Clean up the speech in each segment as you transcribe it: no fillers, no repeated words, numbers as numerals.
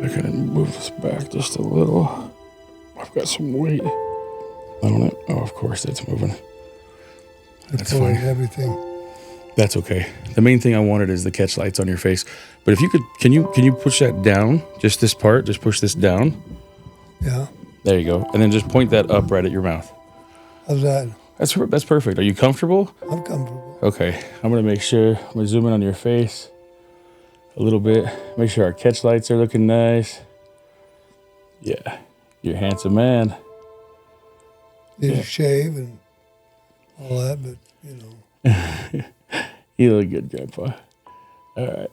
I can move this back just a little. I've got some weight on it. Oh, of course it's moving. That's fine. Everything. That's okay. The main thing I wanted is the catch lights on your face. But if you could, can you push that down? Just this part. Just push this down. Yeah. There you go. And then just point that up right at your mouth. How's that? That's perfect. Are you comfortable? I'm comfortable. Okay. I'm gonna make sure. I'm gonna zoom in on your face a little bit. Make sure our catch lights are looking nice. Yeah. You're a handsome man. Need to shave and all that, but you know. You look good, Grandpa. All right.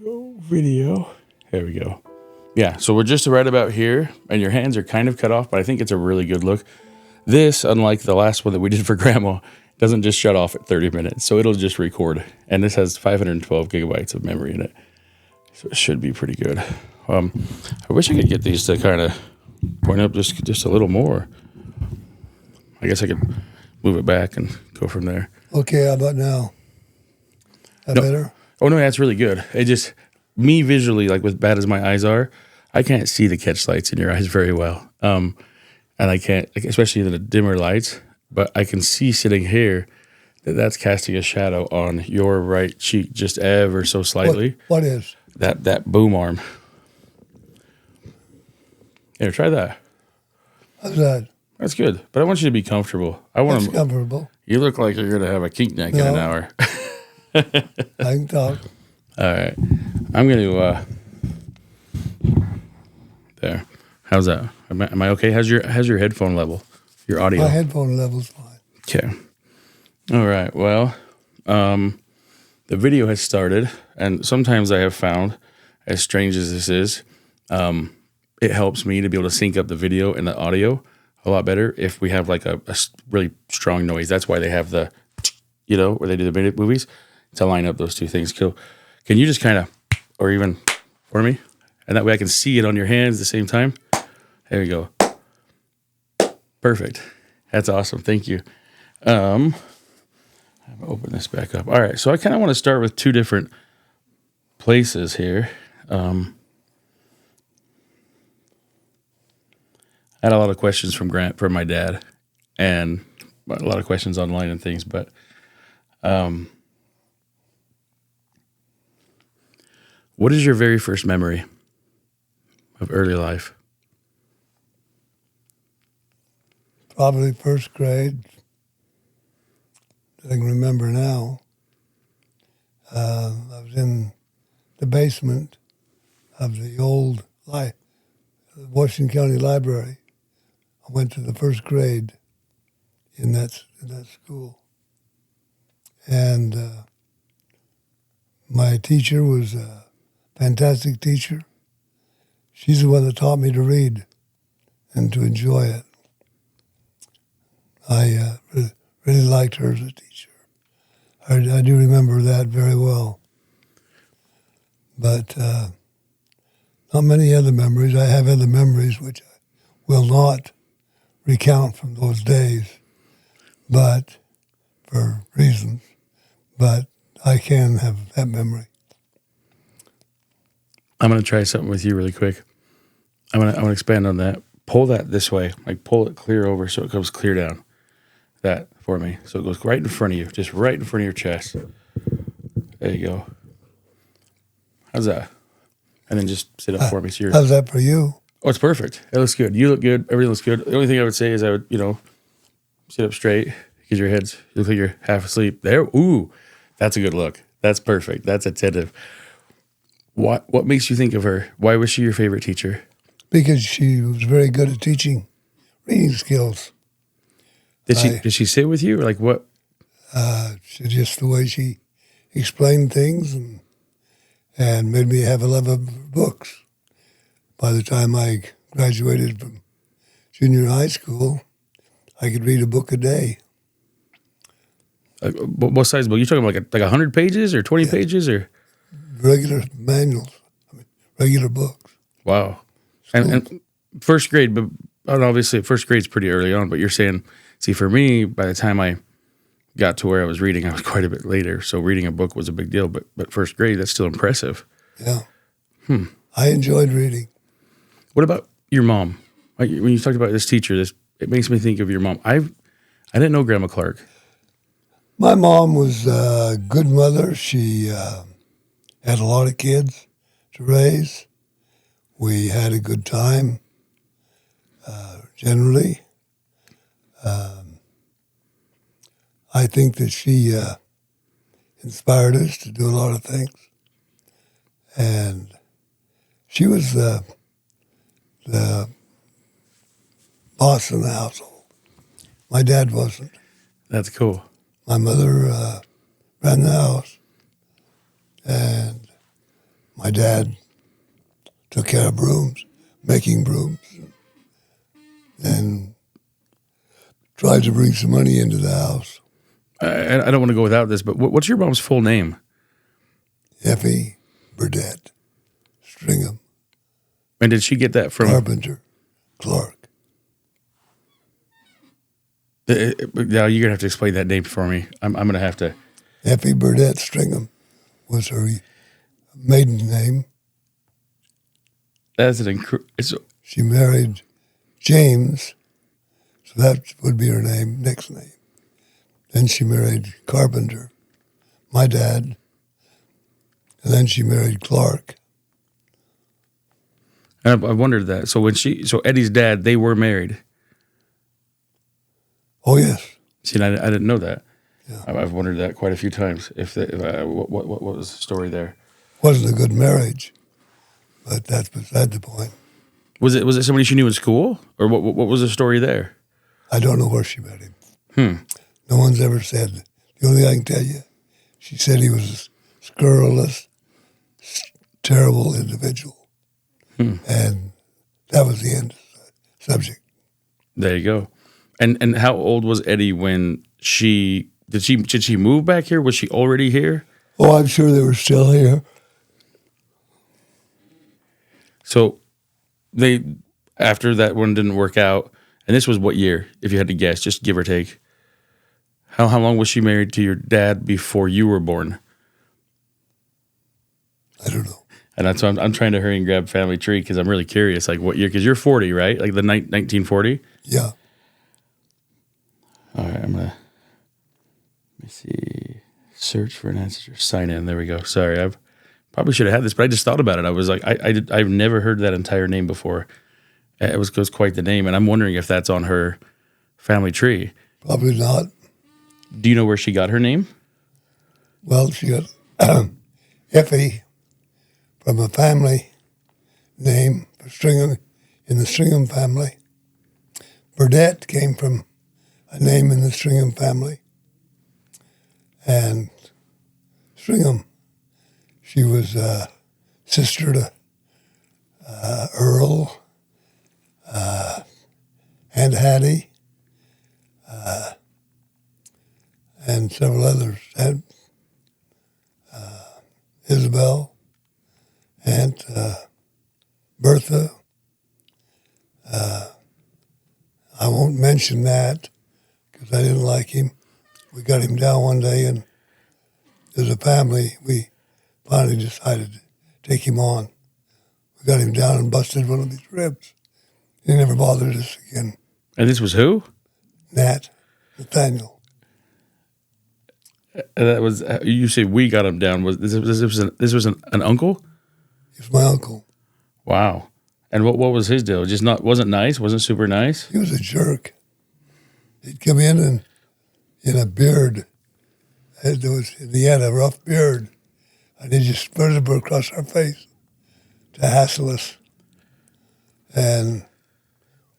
Go video. There we go. Yeah, so we're just right about here, and your hands are kind of cut off, but I think it's a really good look. This, unlike the last one that we did for Grandma, doesn't just shut off at 30 minutes, so it'll just record. And this has 512 gigabytes of memory in it, so it should be pretty good. I wish I could get these to kind of point up just a little more. I guess I could move it back and go from there. Okay, how about now? That better? Oh, no, that's really good. It just, me visually, like, as bad as my eyes are, I can't see the catch lights in your eyes very well. And I can't, like, especially in the dimmer lights, but I can see sitting here that's casting a shadow on your right cheek just ever so slightly. What is? That boom arm. Here, try that. How's that? That's good, but I want you to be comfortable. That's comfortable. You look like you're going to have a kink neck in an hour. I can talk. All right. I'm going to, there. How's that? Am I okay? How's your headphone level? Your audio? My headphone level's fine. Okay. All right. Well, the video has started, and sometimes I have found, as strange as this is, it helps me to be able to sync up the video and the audio a lot better if we have like a really strong noise. That's why they have the, where they do the movies, to line up those two things. Can you just kind of, or even for me, and that way I can see it on your hands at the same time. There you go. Perfect. That's awesome. Thank you. I'm gonna open this back up. All right. So I kind of want to start with two different places here. I had a lot of questions from my dad, and a lot of questions online and things, but what is your very first memory of early life? Probably first grade. I can remember now. I was in the basement of the old Washington County Library. I went to the first grade in that school. And my teacher was a fantastic teacher. She's the one that taught me to read and to enjoy it. I really liked her as a teacher. I do remember that very well. But not many other memories. I have other memories which I will not recount from those days, but for reasons. But I can have that memory. I'm going to try something with you really quick. I'm going to expand on that. Pull that this way, like pull it clear over so it comes clear down. That for me. So it goes right in front of you, just right in front of your chest. There you go. How's that? And then just sit up for me. So how's that for you? Oh, it's perfect. It looks good. You look good. Everything looks good. The only thing I would say is I would, sit up straight because you look like you're half asleep. There. Ooh, that's a good look. That's perfect. That's attentive. What makes you think of her? Why was she your favorite teacher? Because she was very good at teaching reading skills. Did she sit with you or like what? Just the way she explained things and made me have a love of books. By the time I graduated from junior high school, I could read a book a day. What size book? You talking about like 100 pages or 20 pages or? Regular manuals, regular books. Wow. And first grade, but obviously first grade's pretty early on, but you're saying, see, for me, by the time I got to where I was reading, I was quite a bit later. So reading a book was a big deal, but first grade, that's still impressive. Yeah. I enjoyed reading. What about your mom? Like, when you talked about this teacher, it makes me think of your mom. I didn't know Grandma Clark. My mom was a good mother. She had a lot of kids to raise. We had a good time, generally. I think that she inspired us to do a lot of things. And she was the boss in the household. My dad wasn't. That's cool. My mother ran the house, and my dad took care of brooms, making brooms, and tried to bring some money into the house. I don't want to go without this, but what's your mom's full name? Effie Burdett Stringham. And did she get that from Carpenter Clark. Now you're gonna have to explain that name for me. I'm gonna have to. Effie Burdett Stringham was her maiden name. That's an She married James, so that would be her name, next name. Then she married Carpenter, my dad, and then she married Clark. And I wondered that. So so Eddie's dad, they were married. Oh yes. See, I didn't know that. Yeah. I've wondered that quite a few times. What was the story there? Wasn't a good marriage, but that's beside the point. Was it somebody she knew in school, or what was the story there? I don't know where she met him. No one's ever said. The only thing I can tell you, she said he was a scurrilous, terrible individual, and that was the end of the subject. There you go. And how old was Eddie when did she move back here? Was she already here? Oh, I'm sure they were still here. So after that one didn't work out, and this was what year, if you had to guess, just give or take? How long was she married to your dad before you were born? I don't know. And that's why I'm trying to hurry and grab family tree because I'm really curious, like what year? Because you're 40, right? Like the 1940? Yeah. All right, let me see. Search for an answer. Sign in. There we go. Sorry, I probably should have had this, but I just thought about it. I was like, I've never heard that entire name before. It was quite the name, and I'm wondering if that's on her family tree. Probably not. Do you know where she got her name? Well, she got Effie from a family name for Stringham, in the Stringham family. Burdett came from a name in the Stringham family. And Stringham, she was sister to Earl, Aunt Hattie, and several others. And Isabel, Aunt Bertha. I won't mention that because I didn't like him. We got him down one day, and as a family, we finally decided to take him on. We got him down and busted one of his ribs. He never bothered us again. And this was who? Nathaniel. That was, you say we got him down. This was an uncle? He's my uncle. Wow. And what was his deal? Just wasn't nice? Wasn't super nice? He was a jerk. He'd come in and in a beard. He had a rough beard, and he just spread it across our face to hassle us. And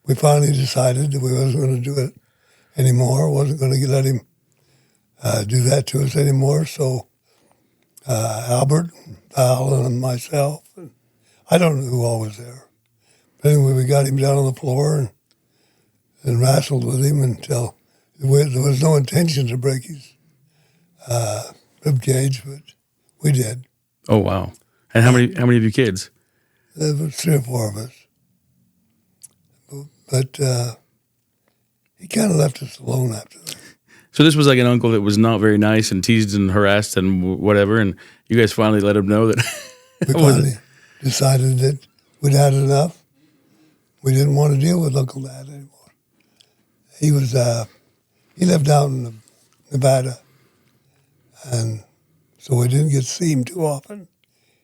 we finally decided that we wasn't going to do it anymore. Wasn't going to let him do that to us anymore. So Albert, Val, and myself, and I don't know who all was there. But anyway, we got him down on the floor and wrestled with him until there was no intention to break his rib cage, but we did. Oh, wow. And how many of you kids? There was 3 or 4 of us. But he kind of left us alone after that. So this was like an uncle that was not very nice and teased and harassed and whatever, and you guys finally let him know that We finally decided that we'd had enough. We didn't want to deal with Uncle Dad anymore. He was, he lived out in Nevada, and so we didn't get to see him too often.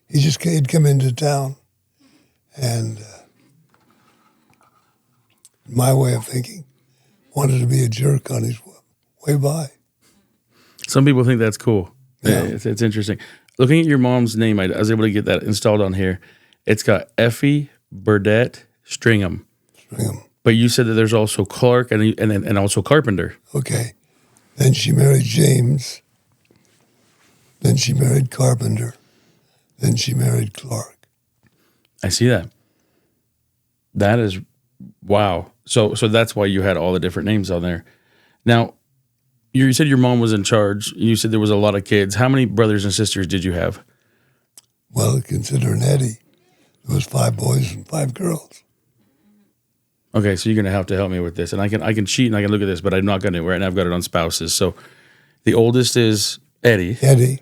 He'd come into town, and my way of thinking, wanted to be a jerk on his way by. Some people think that's cool. Yeah. It's interesting. Looking at your mom's name, I was able to get that installed on here. It's got Effie Burdette Stringham. But you said that there's also Clark and also Carpenter. Okay. Then she married James. Then she married Carpenter. Then she married Clark. I see that. That is, wow. So that's why you had all the different names on there. Now, you said your mom was in charge. You said there was a lot of kids. How many brothers and sisters did you have? Well, considering Eddie, there was 5 boys and 5 girls. Okay, so you're going to help me with this. And I can cheat and I can look at this, but I'm not going to. Right now I've got it on spouses. So the oldest is Eddie. Eddie.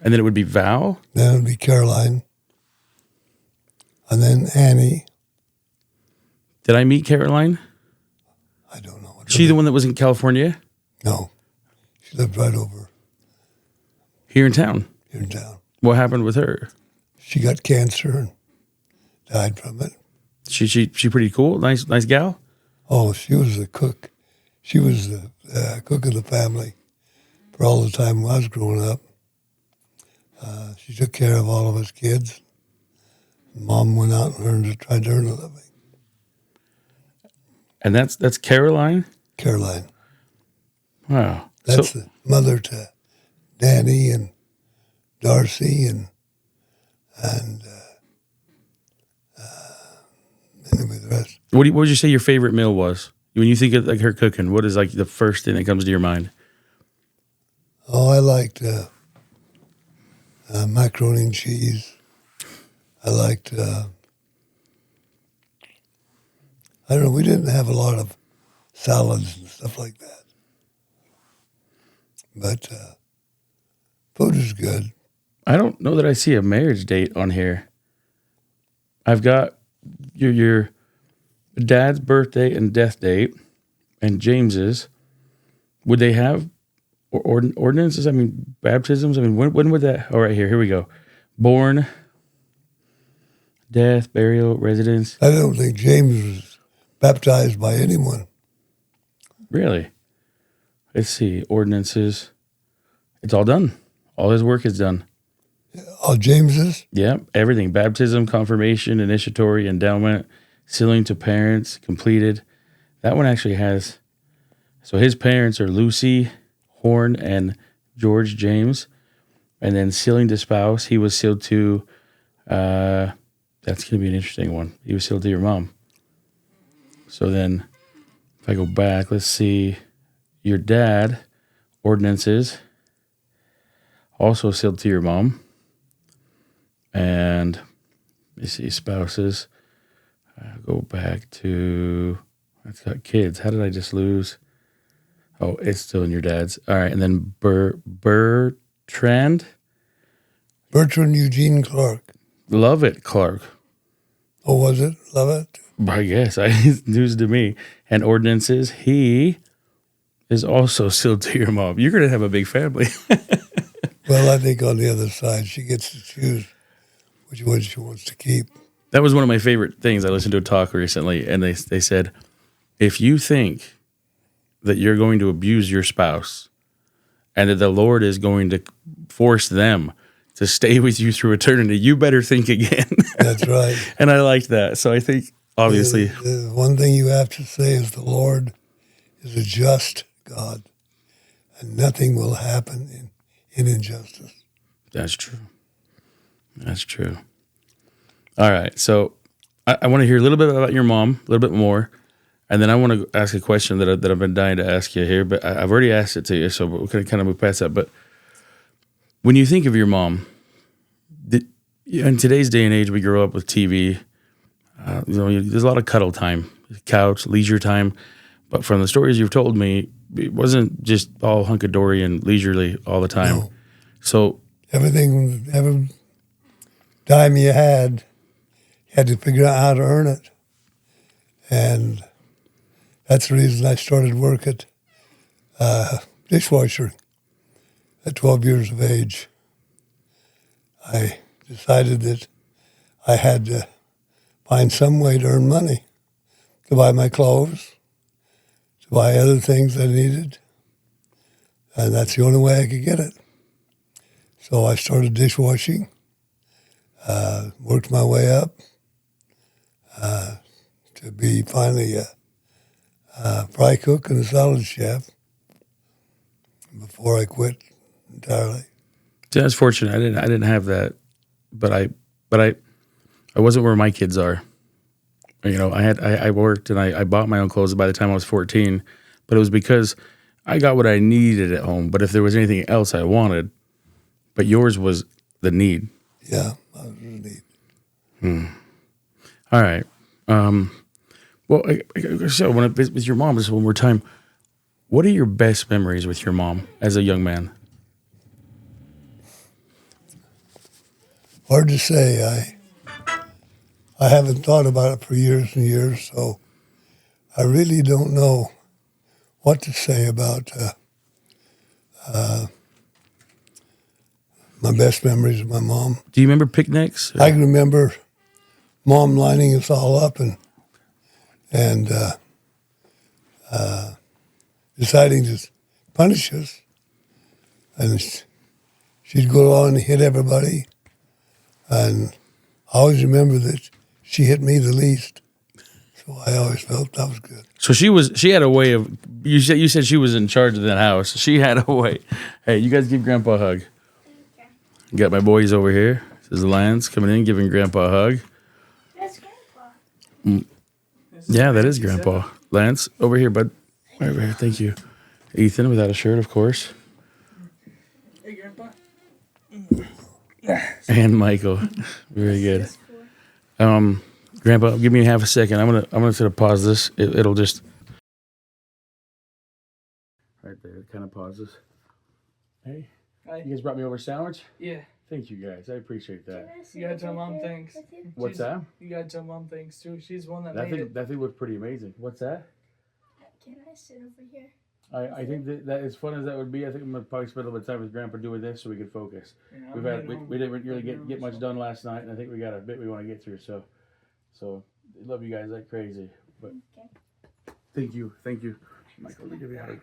And then it would be Val. Then it would be Caroline. And then Annie. Did I meet Caroline? I don't know. She the one that was in California? No. She lived right over. Here in town? Here in town. What happened with her? She got cancer and died from it. She pretty cool? Nice gal? Oh, she was a cook. She was the cook of the family for all the time I was growing up. She took care of all of us kids. Mom went out and tried to earn a living. And that's Caroline? Caroline. Wow. That's the mother to Danny and Darcy and anyway, the rest. What would you say your favorite meal was? When you think of like her cooking, what is like the first thing that comes to your mind? Oh, I liked macaroni and cheese. I liked, I don't know, we didn't have a lot of salads and stuff like that. But food is good. I don't know that I see a marriage date on here. I've got your dad's birthday and death date and James's. Would they have ordinances? I mean, baptisms? I mean, when would that? All right, here we go. Born, death, burial, residence. I don't think James was baptized by anyone. Really? Let's see. Ordinances. It's all done. All his work is done. All James's? Yeah, everything. Baptism, confirmation, initiatory, endowment, sealing to parents, completed. That one actually has, so his parents are Lucy Horn and George James. And then sealing to spouse, he was sealed to, that's going to be an interesting one. He was sealed to your mom. So then, if I go back, let's see. Your dad, ordinances, also sealed to your mom. And let me see, spouses. Go back to, I've got kids. How did I just lose? Oh, it's still in your dad's. All right, and then Bertrand. Bertrand Eugene Clark. Love it, Clark. Oh, was it? Love it? I guess. It's news to me. And ordinances, he is also sealed to your mom. You're going to have a big family. Well, I think on the other side, she gets to choose which one she wants to keep. That was one of my favorite things. I listened to a talk recently, and they said, if you think that you're going to abuse your spouse and that the Lord is going to force them to stay with you through eternity, you better think again. That's right. And I liked that. So I think, obviously. The one thing you have to say is the Lord is a just God, and nothing will happen in injustice. That's true. That's true. All right. So I want to hear a little bit about your mom, a little bit more. And then I want to ask a question that I've been dying to ask you here, but I've already asked it to you, so we're going to kind of move past that. But when you think of your mom, in today's day and age, we grow up with TV. There's a lot of cuddle time, couch, leisure time. But from the stories you've told me, it wasn't just all hunky-dory and leisurely all the time. No. So everything dime you had to figure out how to earn it. And that's the reason I started work at dishwasher at 12 years of age. I decided that I had to find some way to earn money, to buy my clothes, to buy other things I needed, and that's the only way I could get it. So I started dishwashing, worked my way up to be finally a fry cook and a salad chef before I quit entirely. See, I was fortunate. I didn't have that, but I wasn't where my kids are. You know, I worked and I bought my own clothes by the time I was 14, but it was because I got what I needed at home. But if there was anything else I wanted, but yours was the need. Yeah, I was the need. All right. Well, so with your mom, just one more time, what are your best memories with your mom as a young man? Hard to say. I haven't thought about it for years and years, so I really don't know what to say about my best memories of my mom. Do you remember picnics? I can remember Mom lining us all up and deciding to punish us. And she'd go on and hit everybody. And I always remember that she hit me the least. So I always felt that was good. So she had a way of, you said she was in charge of that house. She had a way. Hey, you guys give Grandpa a hug. Okay. Got my boys over here. This is Lance coming in, giving Grandpa a hug. That's Grandpa. Yeah, that is Grandpa. Lance, over here, bud. Right over here, thank you. Ethan, without a shirt, of course. Hey, Grandpa. And Michael. Very good. Grandpa, give me half a second. I'm gonna sort of pause this. It'll just right there. It kind of pauses. Hey, Hi. you guys brought me over a sandwich. Yeah. Thank you guys. I appreciate that. You gotta tell Mom thanks. What's that? You gotta tell Mom thanks too. She's the one that That made it. thing looked pretty amazing. What's that? Can I sit over here? I think that as fun as that would be, I think I'm gonna probably spend a little bit of time with Grandpa doing this so we can focus. Yeah, We didn't really get much done last night, and I think we got a bit we want to get through. So I love you guys like crazy. But Okay. thank you, Michael. Let me give you a hug.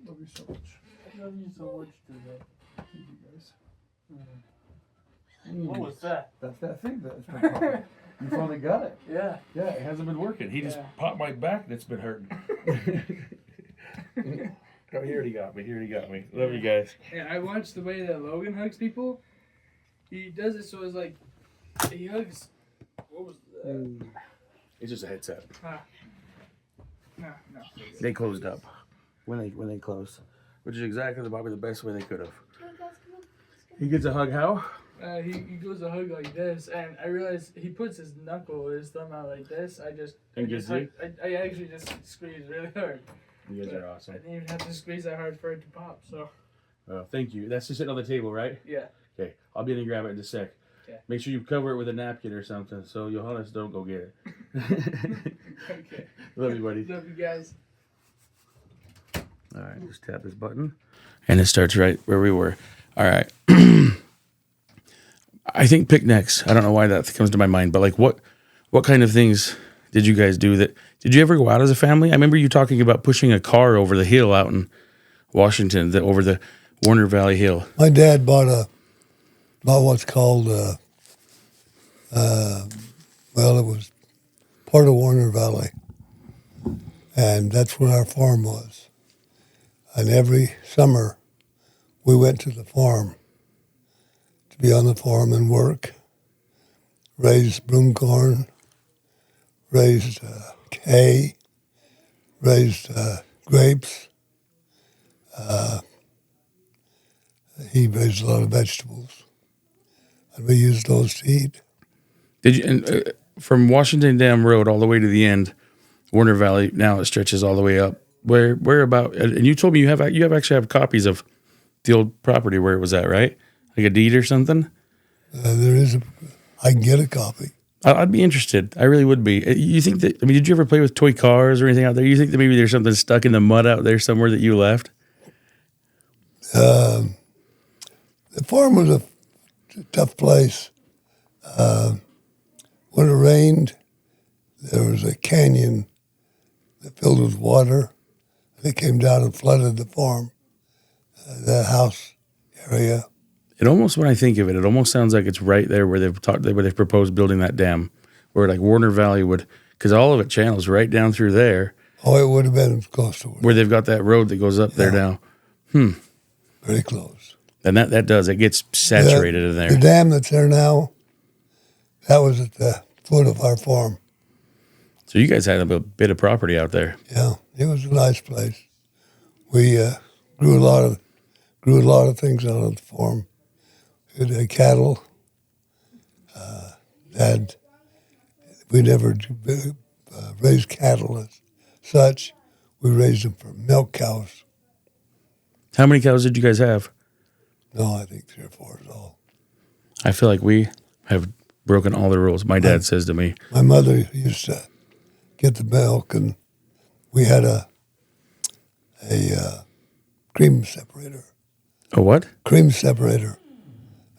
Love you so much. Love you so much today. Thank you guys. What was that? That's that thing that's you finally got it. Yeah. Yeah, it hasn't been working. He just popped my back and it's been hurting. Oh, he already got me. Love you guys. And I watched the way that Logan hugs people. He does it so it's like he hugs. What was that? It's just a headset. No. They closed up when they closed, which is exactly probably the best way they could have. Come on, guys, come on. He gets a hug how? He goes to hug like this, and I realized he puts his knuckle, his thumb out like this. I actually just squeezed really hard. You guys are awesome. I didn't even have to squeeze that hard for it to pop. So. Thank you. That's just sitting on the table, right? Yeah. Okay, I'll be in and grab it in a sec. Okay. Make sure you cover it with a napkin or something so Johannes don't go get it. Okay. Love you, buddy. Love you guys. All right, just tap this button. And it starts right where we were. All right. I think picnics. I don't know why that comes to my mind, but like what kind of things did you guys do did you ever go out as a family? I remember you talking about pushing a car over the hill out in Washington, over the Warner Valley Hill. My dad bought what's called, it was part of Warner Valley. And that's where our farm was. And every summer, we went to the farm to be on the farm and work, raised broom corn, raised hay, raised grapes. He raised a lot of vegetables, and we used those to eat. Did you? And from Washington Dam Road all the way to the end, Warner Valley. Now it stretches all the way up Where about? And you told me you actually have copies of the old property where it was at, right? Like a deed or something. There is I can get a copy. I'd be interested. I really would be. You think that? I mean, did you ever play with toy cars or anything out there? You think that maybe there's something stuck in the mud out there somewhere that you left? The farm was a tough place. When it rained, there was a canyon that filled with water. It came down and flooded the farm, the house area. It almost, when I think of it, it almost sounds like it's right there where they've proposed building that dam, where like Warner Valley would, because all of it channels right down through there. Oh, it would have been close to it. Where they've got that road that goes up there now. Very close. And it gets saturated in there. The dam that's there now, that was at the foot of our farm. So you guys had a bit of property out there. Yeah, it was a nice place. We grew a lot of things out on the farm. We had cattle. We never raised cattle as such. We raised them for milk cows. How many cows did you guys have? No, I think 3 or 4 is all. I feel like we have broken all the rules. My dad says to me. My mother used to get the milk, and we had a cream separator. A what? Cream separator.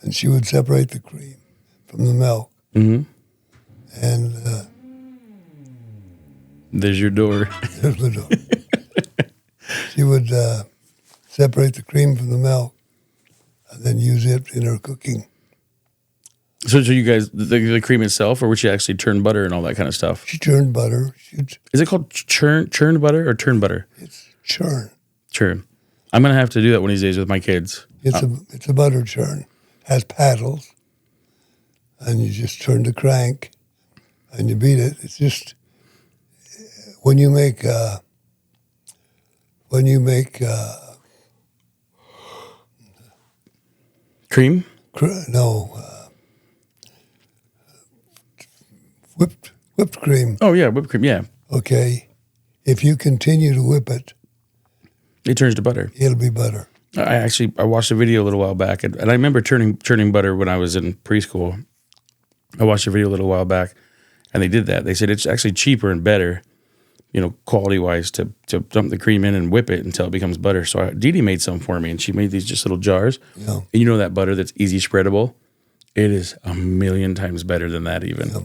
And she would separate the cream from the milk. Mm-hmm. And there's your door. there's the door. She would separate the cream from the milk and then use it in her cooking. So you guys, the cream itself, or would she actually turn butter and all that kind of stuff? She churned butter. Is it called churned butter or turn butter? It's churn. Churn. I'm going to have to do that one of these days with my kids. It's a butter churn. Has paddles, and you just turn the crank, and you beat it. It's just when you make Cream? Whipped cream. Oh yeah, whipped cream. Yeah. Okay, if you continue to whip it, it turns to butter. It'll be butter. I watched a video a little while back, and I remember churning butter when I was in preschool. I watched a video a little while back, and they did that. They said it's actually cheaper and better, quality-wise, to dump the cream in and whip it until it becomes butter. So Dee Dee made some for me, and she made these just little jars. Yeah. And that butter that's easy spreadable? It is 1,000,000 times better than that even. Yeah.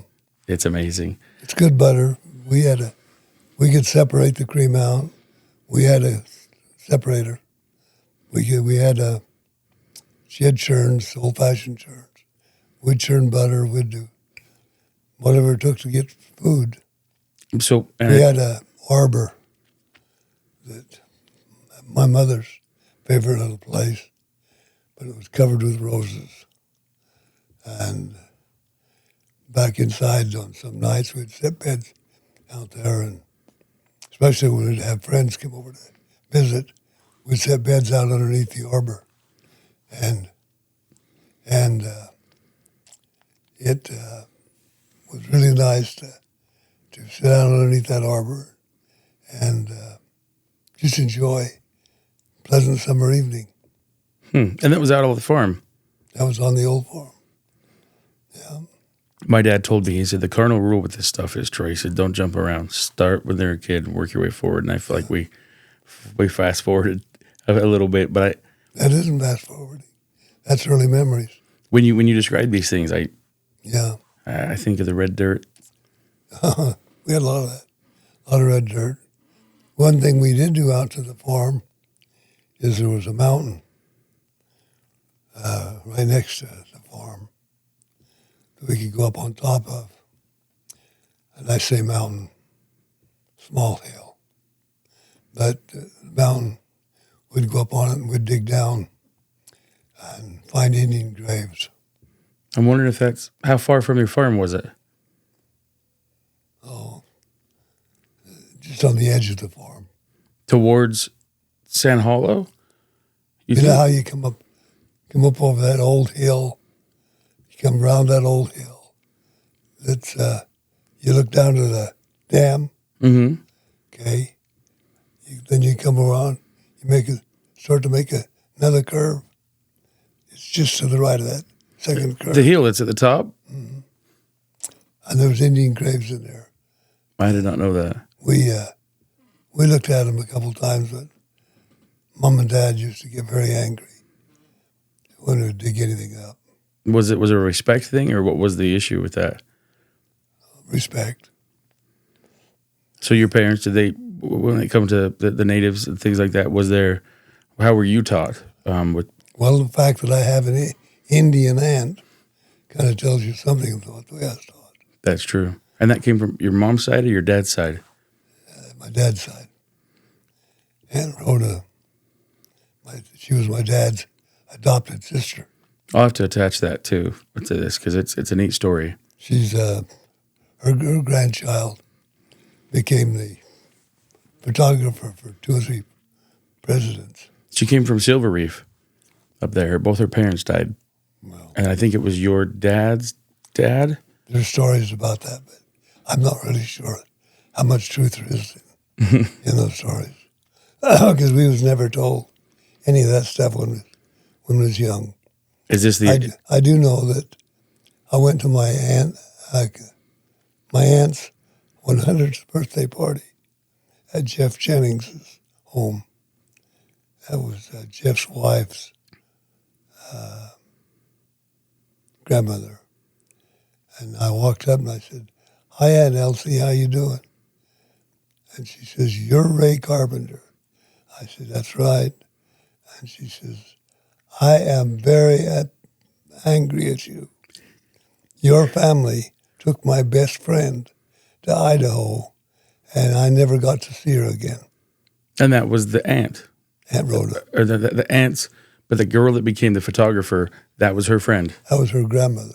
It's amazing. It's good butter. We could separate the cream out. We had a separator. She had churns, old-fashioned churns. We'd churn butter. We'd do whatever it took to get food. So we had a arbor, that my mother's favorite little place, but it was covered with roses. And back inside on some nights, we'd set beds out there, and especially when we'd have friends come over to visit, we'd set beds out underneath the arbor, and it was really nice to sit down underneath that arbor and just enjoy a pleasant summer evening. And that was out on the farm? That was on the old farm. Yeah. My dad told me, he said, the cardinal rule with this stuff is, Troy, he said, don't jump around. Start when they're a kid and work your way forward. And I feel like we fast forwarded a little bit, but that isn't fast forwarding. That's early memories. When you describe these things, I think of the red dirt. We had a lot of that, a lot of red dirt. One thing we did do out to the farm is there was a mountain right next to the farm that we could go up on top of. And I say mountain, small hill. But the mountain, we'd go up on it and we'd dig down and find Indian graves. I'm wondering if that's, how far from your farm was it? Oh, just on the edge of the farm. Towards San Hollow? You know how you come up over that old hill, you come around that old hill. That's you look down to the dam. Mm-hmm. Okay, Then you come around, start to make another curve. It's just to the right of that second curve. The hill that's at the top? And there was Indian graves in there. I did not know that. We looked at them a couple times, but Mom and Dad used to get very angry when we would dig anything up. Was it a respect thing, or what was the issue with that? Respect. So your parents, when it come to the natives and things like that, how were you taught? Well, the fact that I have an Indian aunt kind of tells you something about the way I was taught. That's true. And that came from your mom's side or your dad's side? My dad's side. Aunt Rhoda, she was my dad's adopted sister. I'll have to attach that too to this because it's a neat story. She's her grandchild became the photographer for 2 or 3 presidents. She came from Silver Reef up there. Both her parents died. Well, And I think it was your dad's dad? there's stories about that, but I'm not really sure how much truth there is in those stories. Because we was never told any of that stuff when we was young. Is this I do know that I went to my aunt's 100th birthday party at Jeff Jennings' home. That was Jeff's wife's grandmother. And I walked up and I said, "Hi, Aunt Elsie, how you doing?" And she says, "You're Ray Carpenter." I said, "That's right." And she says, "I am very angry at you. Your family took my best friend to Idaho, and I never got to see her again." And that was the aunt. Aunt Rhoda. Or the aunts, but the girl that became the photographer, that was her friend. That was her grandmother.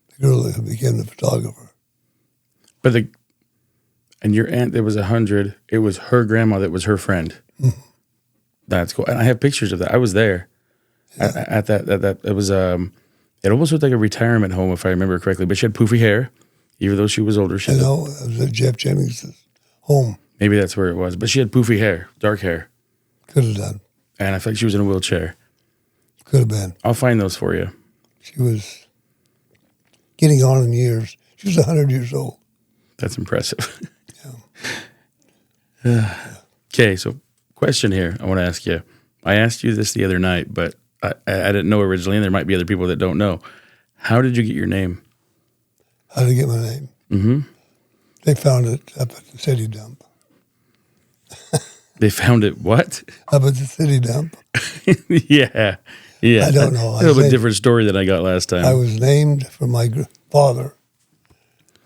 The girl that became the photographer. And your aunt that was 100, it was her grandma that was her friend. Mm-hmm. That's cool. And I have pictures of that. I was there at that. It was it almost looked like a retirement home if I remember correctly. But she had poofy hair, even though she was older. I know, it was at Jeff Jennings' home. Maybe that's where it was. But she had poofy hair, dark hair. Could have done. And I feel like she was in a wheelchair. Could have been. I'll find those for you. She was getting on in years. She was 100 years old. That's impressive. Okay, so question here I want to ask you. I asked you this the other night, but I didn't know originally, and there might be other people that don't know. How did you get your name? How did I get my name? Mm-hmm. They found it up at the city dump. They found it what? Up at the city dump. Yeah. I don't know. A little bit different story than I got last time. I was named for my father,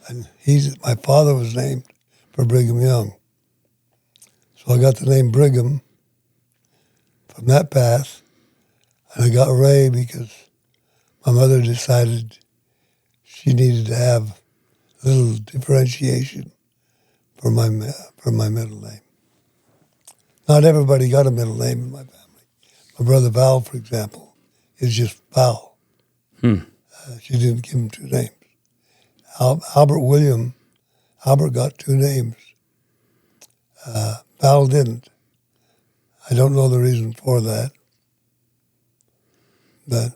and my father was named for Brigham Young. So I got the name Brigham from that path, and I got Ray because my mother decided she needed to have a little differentiation for my middle name. Not everybody got a middle name in my family. My brother Val, for example, is just Val. She didn't give him 2 names. Albert got 2 names. Val didn't. I don't know the reason for that. But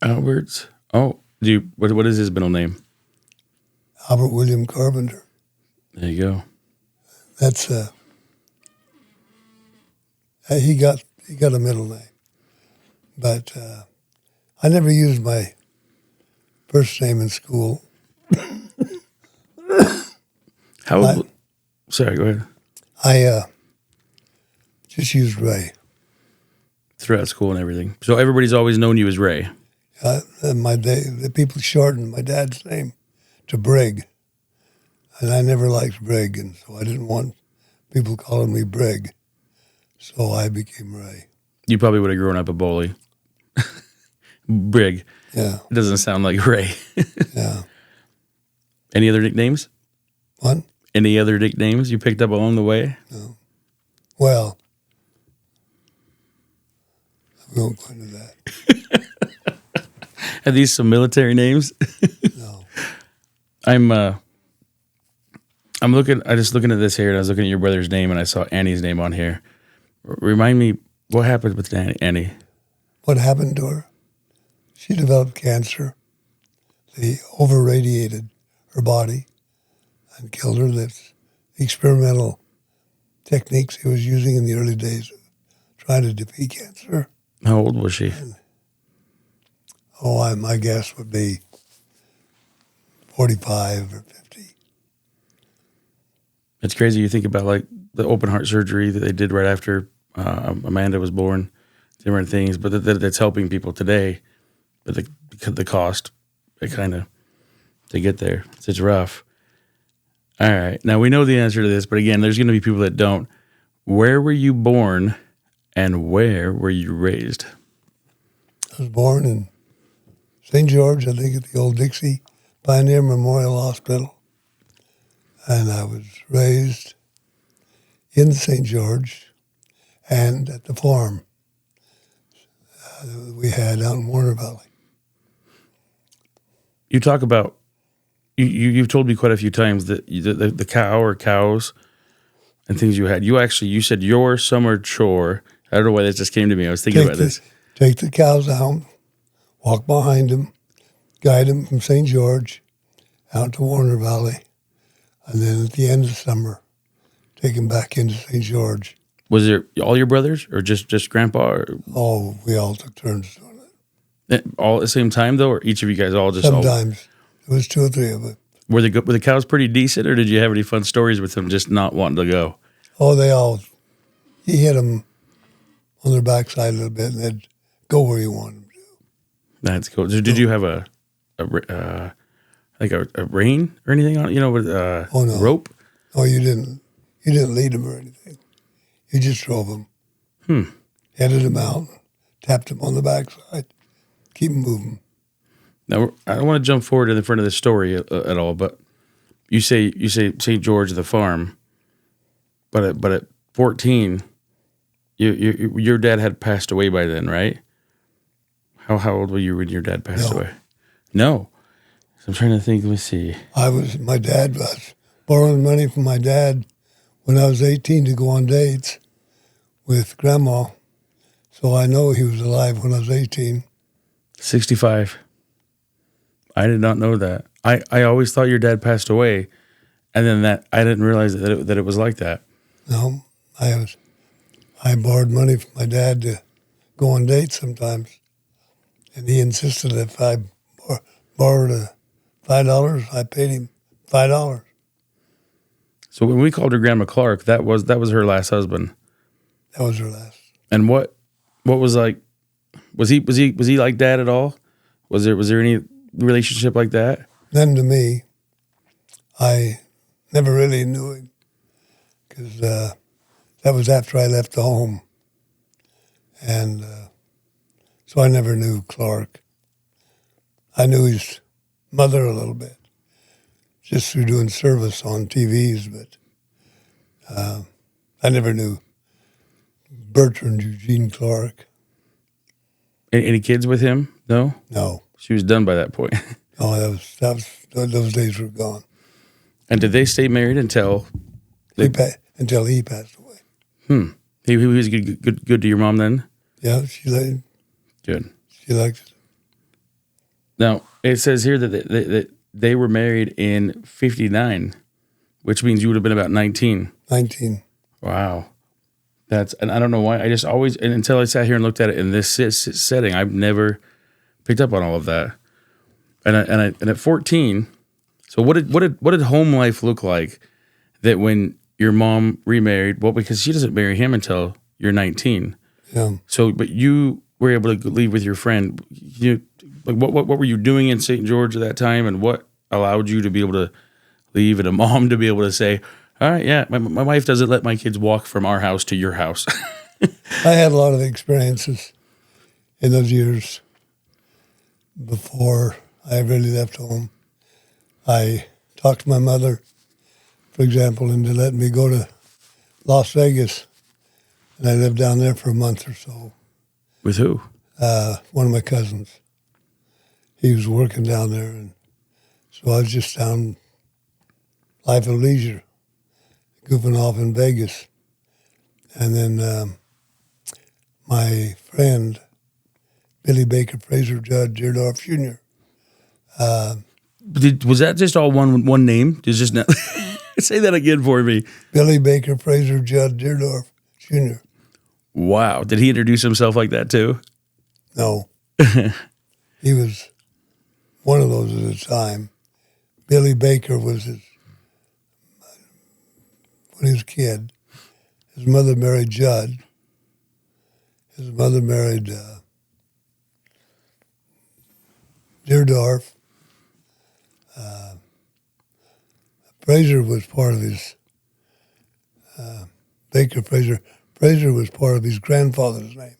Albert's. Oh, what is his middle name? Albert William Carpenter. There you go. That's he got a middle name, but I never used my first name in school. Sorry, go ahead. I just used Ray. Throughout school and everything. So everybody's always known you as Ray. The people shortened my dad's name to Brig, and I never liked Brig, and so I didn't want people calling me Brig. So I became Ray. You probably would have grown up a bully. Brig. Yeah. It doesn't sound like Ray. Yeah. Any other nicknames? What? Any other nicknames you picked up along the way? No. Well, I won't go into that. Are these some military names? No. I just looking at this here, and I was looking at your brother's name, and I saw Annie's name on here. Remind me, what happened with Annie? What happened to her? She developed cancer. They over-radiated her body and killed her. That's experimental techniques he was using in the early days of trying to defeat cancer. How old was she? My guess would be 45 or 50. It's crazy. You think about like the open heart surgery that they did right after Amanda was born, different things, but that's helping people today. But the cost, it kind of to get there, it's rough. All right, now we know the answer to this, but again, there's going to be people that don't. Where were you born, and where were you raised? I was born in St. George, I think, at the old Dixie Pioneer Memorial Hospital. And I was raised in St. George and at the farm we had out in Warner Valley. You talk about, you've told me quite a few times that the cow or cows and things you had. You said your summer chore. I don't know why that just came to me. I was thinking about this. Take the cows out, walk behind them, guide them from St. George out to Warner Valley, and then at the end of summer, take them back into St. George. Was there all your brothers, or just Grandpa? Or? Oh, we all took turns doing it. All at the same time, though, or each of you guys all just? Sometimes it was 2 or 3 of us. Were the cows pretty decent, or did you have any fun stories with them just not wanting to go? Oh, he hit them on their backside a little bit, and they'd go where you wanted them to. That's cool. So did you have a rein or anything on it? With no. rope? Oh, you didn't lead them or anything. You just drove them. Headed them out, tapped them on the backside, keep them moving. Now, I don't want to jump forward in the front of this story at all, but you say St. George, the farm, but at 14, your dad had passed away by then, right? How old were you when your dad passed away? No. So I'm trying to think. Let me see. My dad was borrowing money from my dad when I was 18 to go on dates with Grandma. So I know he was alive when I was 18. 65. I did not know that. I always thought your dad passed away, and then that I didn't realize that it was like that. No, I borrowed money from my dad to go on dates sometimes, and he insisted that if I borrowed $5, I paid him $5. So when we called her Grandma Clark, that was her last husband. That was her last. And what was like? Was he like Dad at all? Was there any relationship like that? Then to me, I never really knew him because that was after I left the home, and so I never knew Clark. I knew his mother a little bit, just through doing service on TVs, but I never knew Bertrand Eugene Clark. Any kids with him? No? No. She was done by that point. Oh, those days were gone. And did they stay married until he passed away. He was good to your mom then? Yeah, she liked him. Good. She liked it. Now, it says here that they were married in 59, which means you would have been about 19. 19. Wow. And I don't know why. I just always, and until I sat here and looked at it in this setting, I've never picked up on all of that. And at 14, so what did home life look like that when your mom remarried? Well, because she doesn't marry him until you're 19. Yeah. So, but you were able to leave with your friend. What were you doing in St. George at that time, and what allowed you to be able to leave, and a mom to be able to say, all right, yeah, my wife doesn't let my kids walk from our house to your house. I had a lot of experiences in those years before I really left home. I talked to my mother, for example, into letting me go to Las Vegas, and I lived down there for a month or so. With who? One of my cousins. He was working down there, and so I was just down life of leisure. goofing off in Vegas. And then my friend, Billy Baker Fraser Judd Deerdorf Jr. Was that just all one name? Did just not say that again for me? Billy Baker Fraser Judd Deerdorf Jr. Wow. Did he introduce himself like that too? No. He was one of those at the time. Billy Baker was when he was a kid. His mother married Judd. His mother married Deerdorf. Fraser was part of his, Baker Fraser. Fraser was part of his grandfather's name.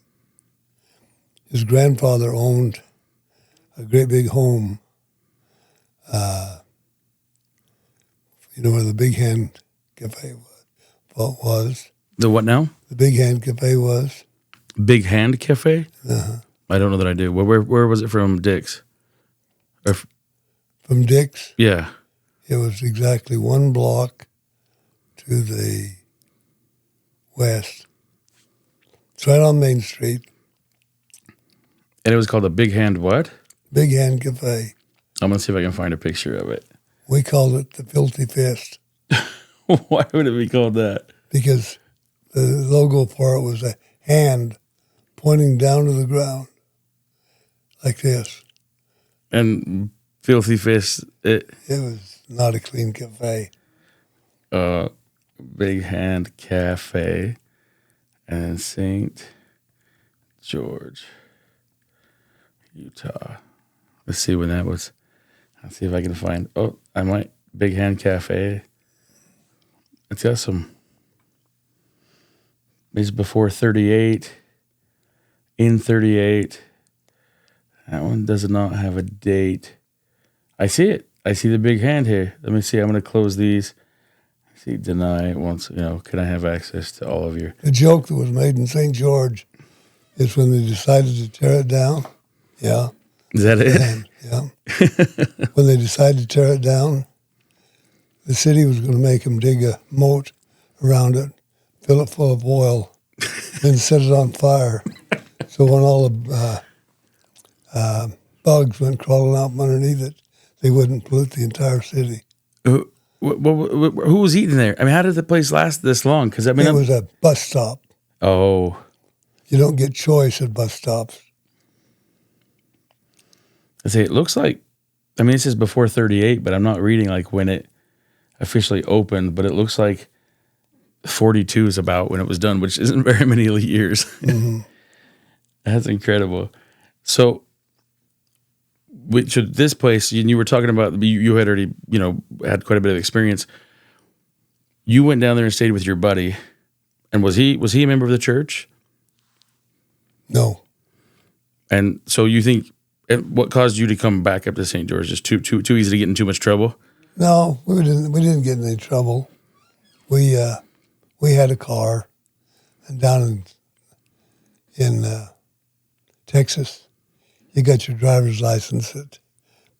His grandfather owned a great big home. You know where the Big Hand Cafe was? The what now? The Big Hand Cafe was. Big Hand Cafe? Uh-huh. I don't know that I do. Where was it from, Dick's? From Dick's? Yeah. It was exactly 1 block to the west. It's right on Main Street. And it was called the Big Hand what? Big Hand Cafe. I'm going to see if I can find a picture of it. We called it the Filthy Fist Why would it be called that? because the logo for it was a hand pointing down to the ground like this. And Filthy Fist, It was not a clean cafe. Big Hand Cafe, and St. George, Utah. Let's see when that was. I'll see if I can find. Oh, I might. Big Hand Cafe. It's got some. It's before 38. In 38. That one does not have a date. I see it. I see the big hand here. Let me see. I'm going to close these. See, deny once. Can I have access to all of your? The joke that was made in St. George is when they decided to tear it down. Yeah. Is that it? And, yeah. When they decided to tear it down, the city was going to make them dig a moat around it, fill it full of oil, and set it on fire. So when all the bugs went crawling out from underneath it, they wouldn't pollute the entire city. Who was eating there? I mean, how did the place last this long? Because I mean, It was a bus stop. Oh, You don't get choice at bus stops. I say it looks like. I mean, it says before 38, but I'm not reading like when it officially opened. But it looks like 42 is about when it was done, which isn't very many years. Mm-hmm. That's incredible. So, this place, you were talking about, you had already, had quite a bit of experience. You went down there and stayed with your buddy, and was he a member of the church? No. And so you think, what caused you to come back up to St. George? Just too easy to get in too much trouble? No, we didn't get in any trouble. We had a car, and down in Texas, you got your driver's license at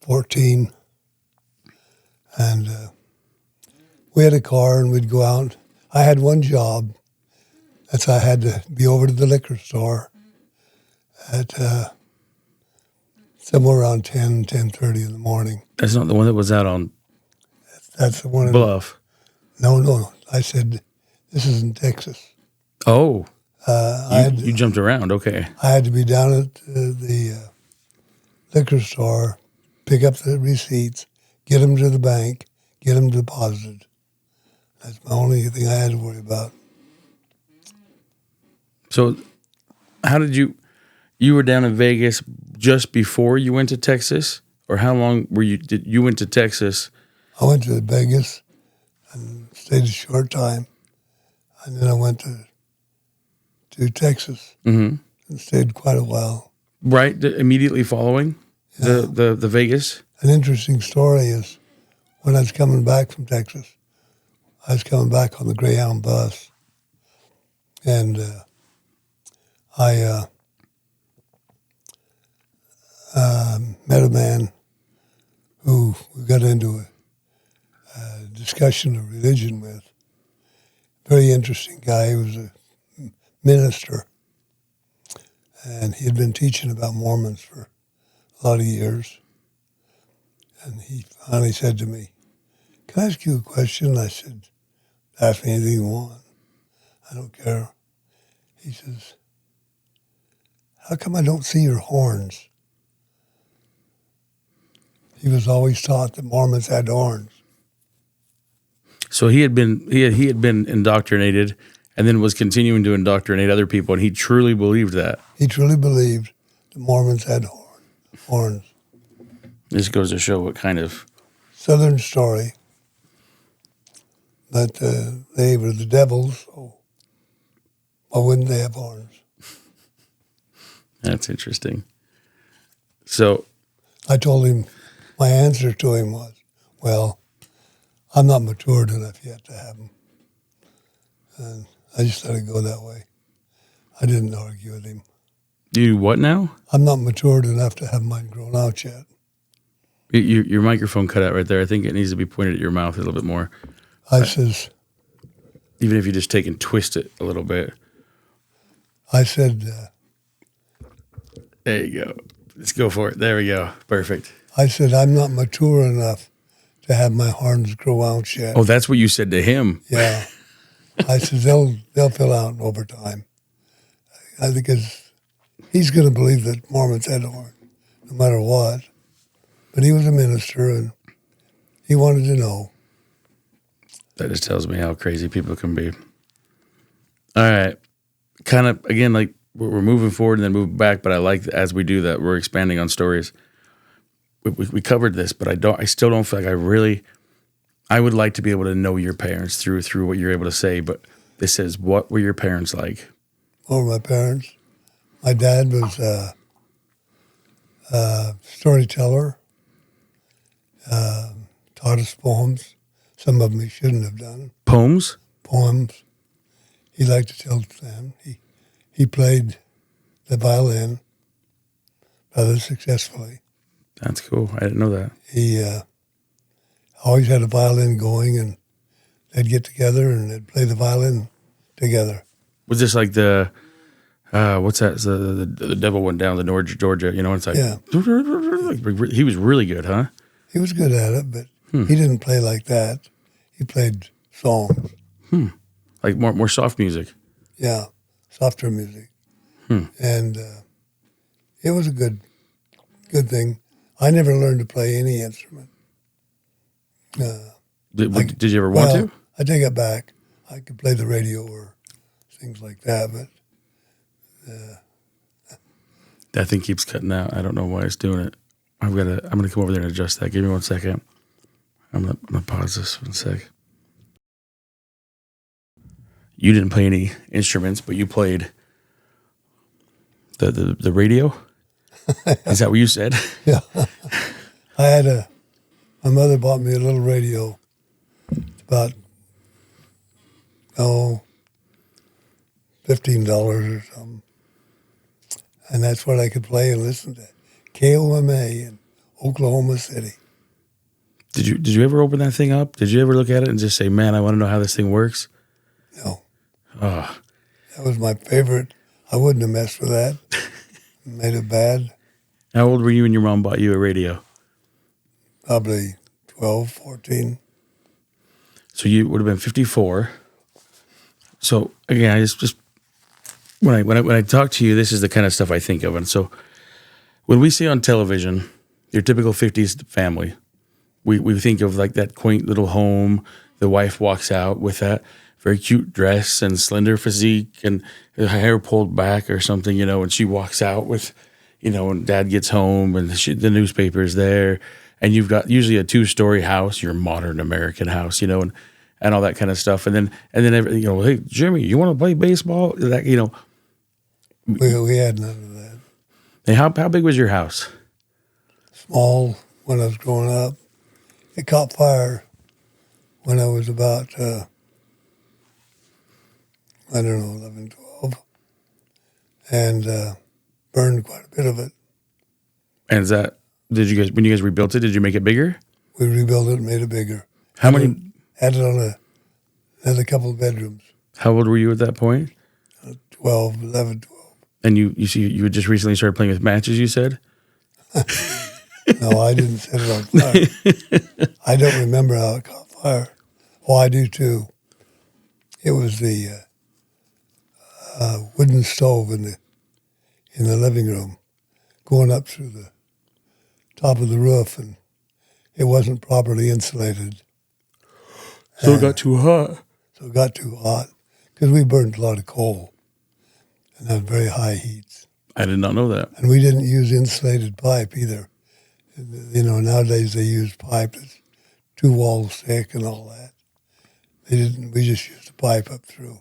14, and we had a car, and we'd go out. I had one job. That's I had to be over to the liquor store at somewhere around 10:30 in the morning. That's not the one that was out on That's the one. Bluff. No. I said, this is in Texas. Oh, You jumped around. Okay. I had to be down at the liquor store, pick up the receipts, get them to the bank, get them deposited. That's my only thing I had to worry about. So, how did you were down in Vegas just before you went to Texas, or how long were you went to Texas? I went to Vegas and stayed a short time, and then I went to Texas and stayed quite a while. Right, immediately following the Vegas. An interesting story is when I was coming back from Texas, I was coming back on the Greyhound bus, and I met a man who we got into a discussion of religion with, Very interesting guy. He was a minister, and he had been teaching about Mormons for a lot of years. And he finally said to me, "Can I ask you a question?" I said, "Ask me anything you want. I don't care." He says, "How come I don't see your horns?" He was always taught that Mormons had horns. So he had been indoctrinated, and then was continuing to indoctrinate other people, and he truly believed that. He truly believed the Mormons had horns. This goes to show what kind of Southern story. But they were the devils, so why wouldn't they have horns? That's interesting. So I told him, my answer to him was, well, I'm not matured enough yet to have them. And I just let it go that way. I didn't argue with him. you what now? I'm not matured enough to have mine grown out yet. Your microphone cut out right there. I think it needs to be pointed at your mouth a little bit more. I says, Even if you just take and twist it a little bit. I said, There you go. Let's go for it. There we go. Perfect. I'm not mature enough to have my horns grow out yet. Oh, that's what you said to him. Yeah. I said, they'll fill out over time. I think he's going to believe that Mormons had horns, no matter what. But he was a minister, and he wanted to know. That just tells me how crazy people can be. All right. Kind of, again, like we're moving forward and then moving back, but I like as we do that, we're expanding on stories. We covered this, but I still don't feel like I would like to be able to know your parents through what you're able to say, but this says, what were your parents like? What were my parents? My dad was a storyteller, taught us poems. Some of them he shouldn't have done. Poems? Poems. He liked to tell them. He played the violin rather successfully. That's cool. I didn't know that. He always had a violin going, and they'd get together and they'd play the violin together. Was this like the, what's that? The devil went down to North Georgia, you know, it's like, Yeah. He was really good, huh? He was good at it, but he didn't play like that. He played songs. Like more soft music. Yeah, softer music. And it was a good thing. I never learned to play any instrument. Did you ever want to? I take it back. I could play the radio or things like that, but That thing keeps cutting out. I don't know why it's doing it. I'm gonna come over there and adjust that. Give me 1 second. I'm gonna pause this 1 sec. You didn't play any instruments, but you played the radio. Is that what you said? yeah. My mother bought me a little radio. It's about, $15 or something. And that's what I could play and listen to. KOMA in Oklahoma City. Did you ever open that thing up? Did you ever look at it and just say, "Man, I want to know how this thing works"? No. Oh, That was my favorite. I wouldn't have messed with that. Made it bad. how old were you when your mom bought you a radio? Probably 12, 14. So you would have been 54. So again, I just when I talk to you, this is the kind of stuff I think of. And so when we see on television your typical 50s family, we think of like that quaint little home. The wife walks out with that very cute dress and slender physique and her hair pulled back or something, and she walks out with, and dad gets home and the newspaper's there. And you've got usually a 2-story house, your modern American house, and all that kind of stuff. And then everything, hey, Jimmy, you want to play baseball? That, We had none of that. Hey, how big was your house? Small when I was growing up. It caught fire when I was about, 11, 12. And burned quite a bit of it. And when you guys rebuilt it, did you make it bigger? We rebuilt it and made it bigger. How many? Added on another couple of bedrooms. How old were you at that point? 12, 11, 12. And you had just recently started playing with matches, you said? No, I didn't set it on fire. I don't remember how it caught fire. Oh, I do too. It was the wooden stove in the living room, going up through the top of the roof, and it wasn't properly insulated. So it got too hot. So it got too hot because we burned a lot of coal and had very high heats. I did not know that. And we didn't use insulated pipe either. You know, nowadays they use pipe that's 2 walls thick and all that. They didn't. We just used the pipe up through.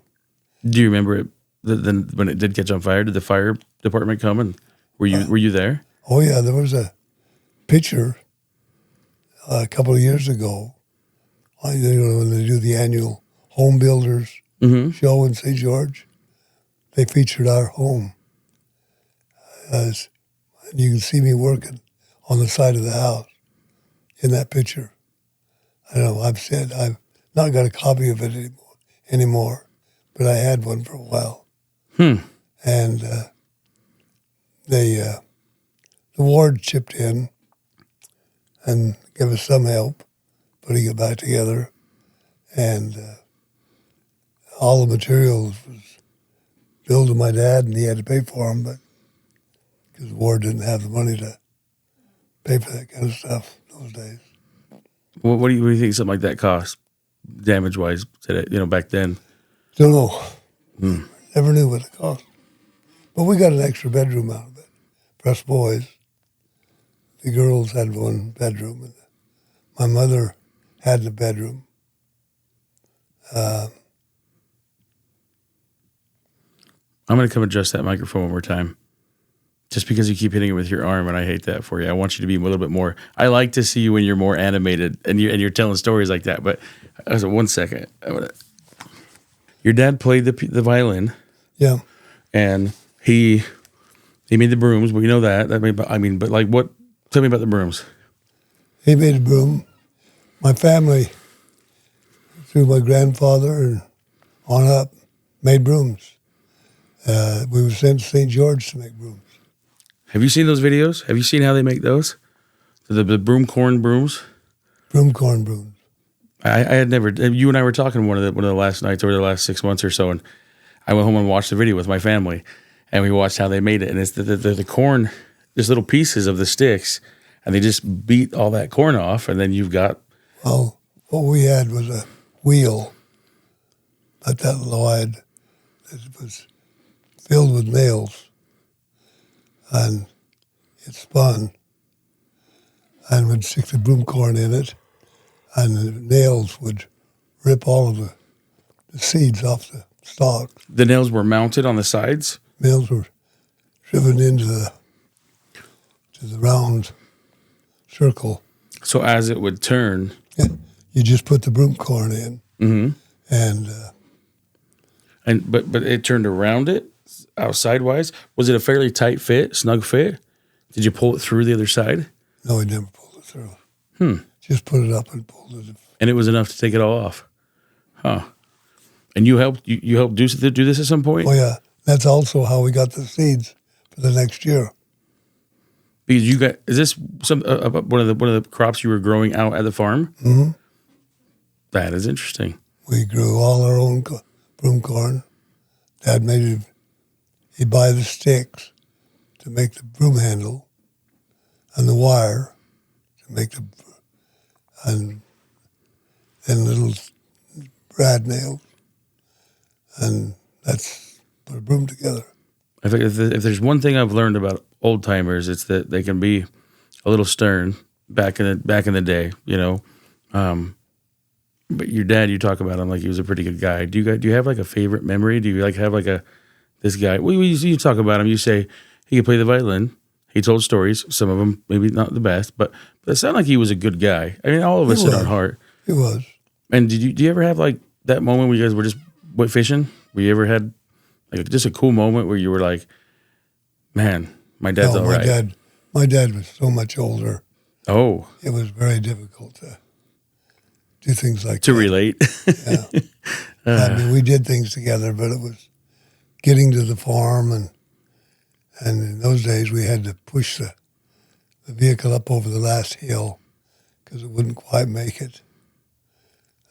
Do you remember it? Then when it did catch on fire, did the fire department come and were you there? Oh yeah, there was a picture a couple of years ago. You know, when they do the annual home builders show in St. George, they featured our home. And you can see me working on the side of the house in that picture. I know I've not got a copy of it anymore, but I had one for a while. And the ward chipped in and gave us some help putting it back together. And all the materials was billed to my dad, and he had to pay for them, but because the ward didn't have the money to pay for that kind of stuff those days. What do you think something like that cost, damage-wise, today, back then? Don't know. Never knew what it cost. But we got an extra bedroom out of it for us boys. The girls had one bedroom, and my mother had the bedroom. I'm going to come adjust that microphone one more time. Just because you keep hitting it with your arm, and I hate that for you. I want you to be a little bit more. I like to see you when you're more animated and you're telling stories like that. But 1 second. Your dad played the violin. Yeah. And he made the brooms. We know that. But like what? Tell me about the brooms. He made a broom. My family, through my grandfather and on up, made brooms. We were sent to St. George to make brooms. Have you seen those videos? Have you seen how they make those? The broom corn brooms? Broom corn brooms. I had never. You and I were talking one of the last nights over the last 6 months or so, and I went home and watched the video with my family, and we watched how they made it. And it's the corn, just little pieces of the sticks, and they just beat all that corn off, and then you've got. Well, what we had was a wheel, about that wide, that was filled with nails, and it spun, and would stick the broom corn in it, and the nails would rip all of the seeds off the stalk. The nails were mounted on the sides? Nails were driven into the round circle. So as it would turn... You just put the broom corn in, and but it turned around it, sidewise. Was it a fairly tight fit, snug fit? Did you pull it through the other side? No, we never pulled it through. Just put it up and pulled it. And it was enough to take it all off, huh? And you helped do this at some point? Oh yeah, that's also how we got the seeds for the next year. Because is this one of the crops you were growing out at the farm? Mm-hmm. That is interesting. We grew all our own broom corn. Dad he'd buy the sticks to make the broom handle and the wire to make and little brad nails. And that's put a broom together. I think if there's one thing I've learned about old timers, it's that they can be a little stern back in the day, But your dad, you talk about him like he was a pretty good guy. Do you have like a favorite memory? Do you like have like this guy? You talk about him. You say he could play the violin. He told stories. Some of them maybe not the best, but it sounded like he was a good guy. I mean, all of us in our heart. He was. And do you ever have like that moment where you guys were just went fishing? Where you ever had like just a cool moment where you were like, man, my dad's all right. My dad was so much older. Oh. It was very difficult to do things like to that. relate. Yeah. I mean, we did things together, but it was getting to the farm, and in those days we had to push the vehicle up over the last hill because it wouldn't quite make it.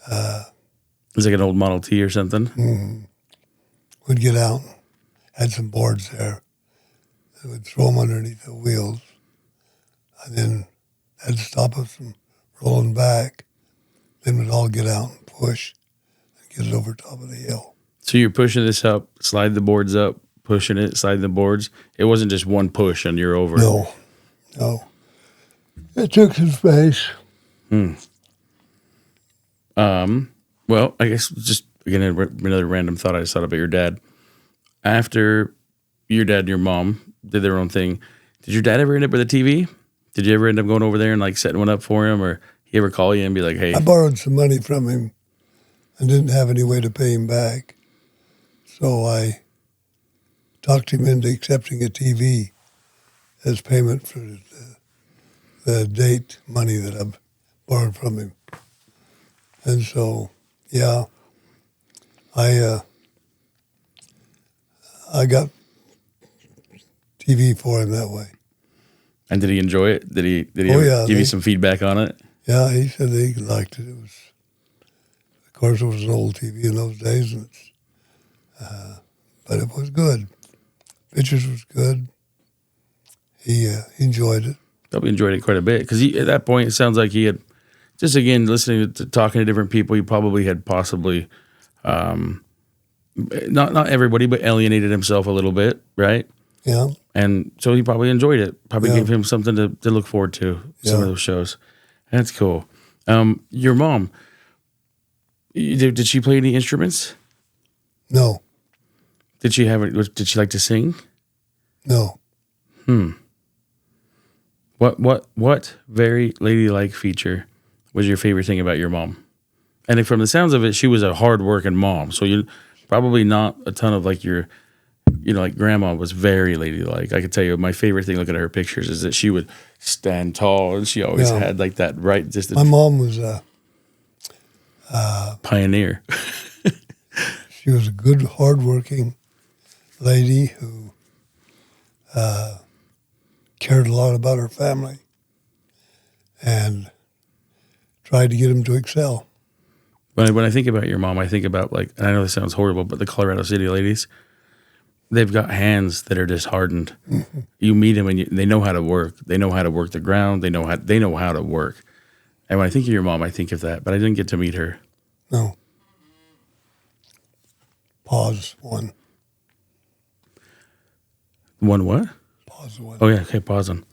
It was like an old Model T or something. We'd get out, had some boards there, and we'd throw them underneath the wheels, and then that'd stop us from rolling back. Then we'd all get out and push and get it over top of the hill. So you're pushing this up, slide the boards up, pushing it, sliding the boards. It wasn't just one push and you're over. No. It took some space. Well, I guess just again another random thought I just thought about your dad. After your dad and your mom did their own thing, did your dad ever end up with a TV? Did you ever end up going over there and like setting one up for him, or he ever call you and be like, "Hey"? I borrowed some money from him and didn't have any way to pay him back, so I talked him into accepting a TV as payment for the date money that I've borrowed from him. And so, yeah, I got TV for him that way. And did he enjoy it? Did he yeah, give you some feedback on it? Yeah, he said that he liked it. It was, of course, it was an old TV in those days, and but it was good. Pictures was good. He enjoyed it. Probably enjoyed it quite a bit because at that point it sounds like he had just again listening to talking to different people. He probably had possibly not everybody, but alienated himself a little bit, right? Yeah. And so he probably enjoyed it. Probably gave him something to look forward to. Some of those shows. That's cool. Your mom, did she play any instruments? No. Did she like to sing? No. What very ladylike feature was your favorite thing about your mom? And from the sounds of it, she was a hard-working mom. So you probably not a ton of like your, like grandma was very ladylike. I could tell you my favorite thing looking at her pictures is that she would stand tall and she always had like that right distance. My mom was Pioneer. she was a good, hardworking lady who cared a lot about her family and tried to get them to excel. When I think about your mom, I think about and I know this sounds horrible, but the Colorado City ladies, they've got hands that are just hardened. Mm-hmm. You meet them and they know how to work. They know how to work the ground. They know how to work. And when I think of your mom, I think of that, but I didn't get to meet her. No. Pause one. One what? Pause one. Oh yeah, okay, pause on.